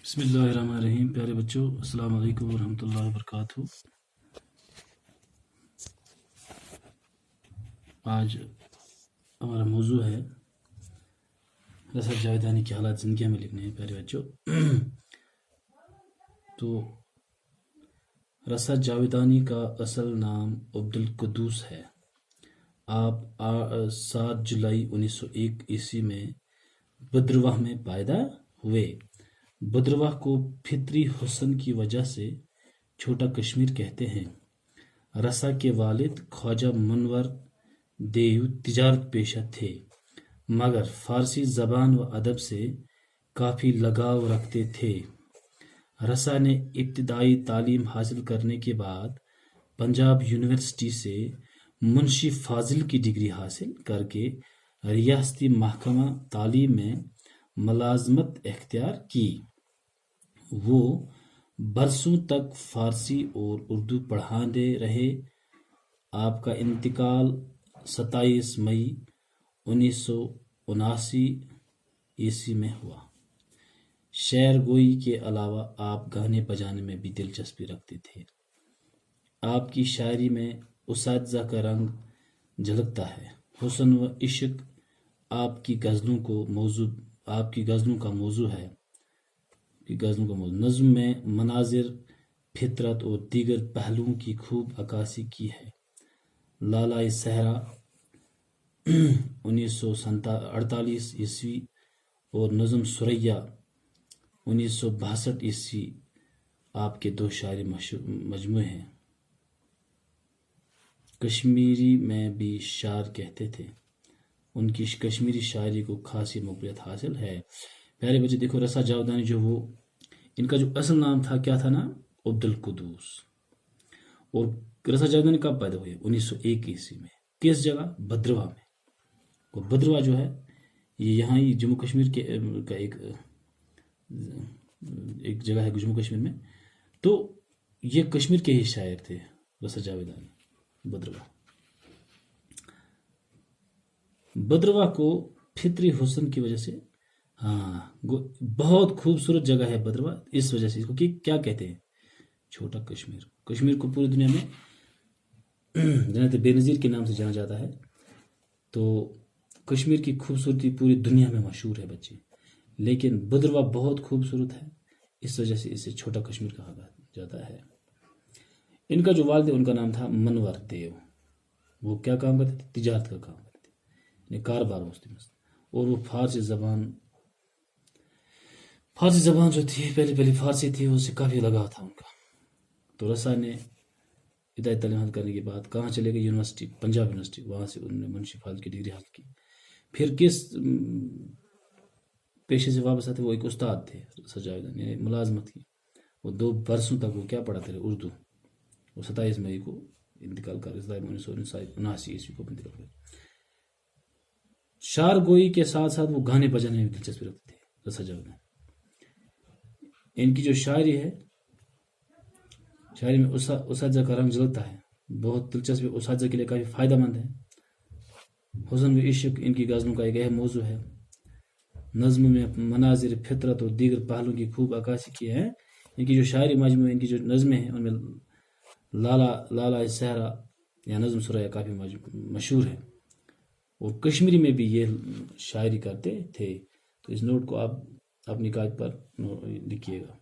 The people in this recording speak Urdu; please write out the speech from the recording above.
بسم اللہ الرحمن الرحیم۔ پیارے بچوں، السلام علیکم ورحمۃ اللہ وبرکاتہ۔ آج ہمارا موضوع ہے رسد جاویدانی کے حالات زندگی میں لکھنے ہیں۔ پیارے بچوں، تو رسد جاویدانی کا اصل نام عبدالقدوس ہے۔ آپ 7 جولائی 1901 عیسوی میں بدرواہ میں پیدا ہوئے۔ بدرواہ کو فطری حسن کی وجہ سے چھوٹا کشمیر کہتے ہیں۔ رسا کے والد خواجہ منور دیو تجارت پیشہ تھے، مگر فارسی زبان و ادب سے کافی لگاؤ رکھتے تھے۔ رسا نے ابتدائی تعلیم حاصل کرنے کے بعد پنجاب یونیورسٹی سے منشی فاضل کی ڈگری حاصل کر کے ریاستی محکمہ تعلیم میں ملازمت اختیار کی۔ وہ برسوں تک فارسی اور اردو پڑھاتے رہے۔ آپ کا انتقال 27 مئی 1979 عیسوی میں ہوا۔ شعر گوئی کے علاوہ آپ گانے بجانے میں بھی دلچسپی رکھتے تھے۔ آپ کی شاعری میں اساتذہ کا رنگ جھلکتا ہے۔ حسن و عشق آپ کی غزلوں کا موضوع ہے۔ نظم میں مناظر، فطرت اور دیگر پہلوؤں کی خوب عکاسی کی ہے۔ لالائے صحرا 1948 عیسوی اور نظم ثریا 1962 عیسوی آپ کے 2 شاعری مجموعے ہیں۔ کشمیری میں بھی شعر کہتے تھے۔ ان کی کشمیری شاعری کو خاصی مقبولیت حاصل ہے۔ پیارے بچے دیکھو، رسا جاویدانی ان کا جو اصل نام تھا، کیا تھا نام؟ عبدالقدوس۔ اور رسا جاویدانی کب پیدا ہوئے؟ 1901 عیسوی میں۔ کس جگہ؟ بدرواہ میں۔ اور بدرواہ جو ہے یہ یہاں ہی جموں کشمیر کا ایک جگہ ہے جموں کشمیر میں۔ تو یہ کشمیر کے ہی شاعر تھے رسا جاویدانی۔ بدرواہ کو فطری حسن کی وجہ سے بہت خوبصورت جگہ ہے بدرواہ، اس وجہ سے اس کو کیا کہتے ہیں؟ چھوٹا کشمیر۔ کشمیر کو پوری دنیا میں جنت بے نظیر کے نام سے جانا جاتا ہے۔ تو کشمیر کی خوبصورتی پوری دنیا میں مشہور ہے بچے، لیکن بدرواہ بہت خوبصورت ہے، اس وجہ سے اسے چھوٹا کشمیر کہا جاتا ہے۔ ان کا جو والد ہے ان کا نام تھا منور دیو۔ وہ کیا کام کرتے تھے؟ تجارت کا کام کرتے تھے، یعنی کاروبار اور وہ فارسی زبان جو تھی، پہلی فارسی تھی، اس سے کافی لگاؤ تھا ان کا۔ تو رسا نے ابتدائی تعلیم حاصل کرنے کے بعد کہاں چلے گئے؟ یونیورسٹی، پنجاب یونیورسٹی، وہاں سے انہوں نے منشی فاضل کی ڈگری حاصل کی۔ پھر کس پیشے سے واپس آتے؟ وہ ایک استاد تھے رسا جاویدانی، یعنی ملازمت کی۔ وہ 2 برسوں تک وہ کیا پڑھاتے رہے؟ اردو۔ وہ 27 مئی کو انتقال کر 1979 عیسوی کو انتقال کر۔ شعر گوئی کے ساتھ ساتھ وہ گانے بجانے میں دلچسپی رکھتے تھے رسا جاویدانی۔ ان کی جو شاعری ہے، شاعری میں اساتذہ کا رنگ جھلکتا ہے، بہت دلچسپ، اساتذہ کے لیے کافی فائدہ مند ہے۔ حسن و عشق ان کی غزلوں کا ایک اہم موضوع ہے۔ نظم میں مناظر، فطرت اور دیگر پہلوؤں کی خوب عکاسی کی ہے۔ ان کی جو شاعری مجموعے، ان کی جو نظمیں ہیں، ان میں لالا صحرا یا نظم ثریا کافی مشہور ہے، اور کشمیری میں بھی یہ شاعری کرتے تھے۔ تو اس نوٹ کو آپ اپنی کاغذ پر لکھیے گا۔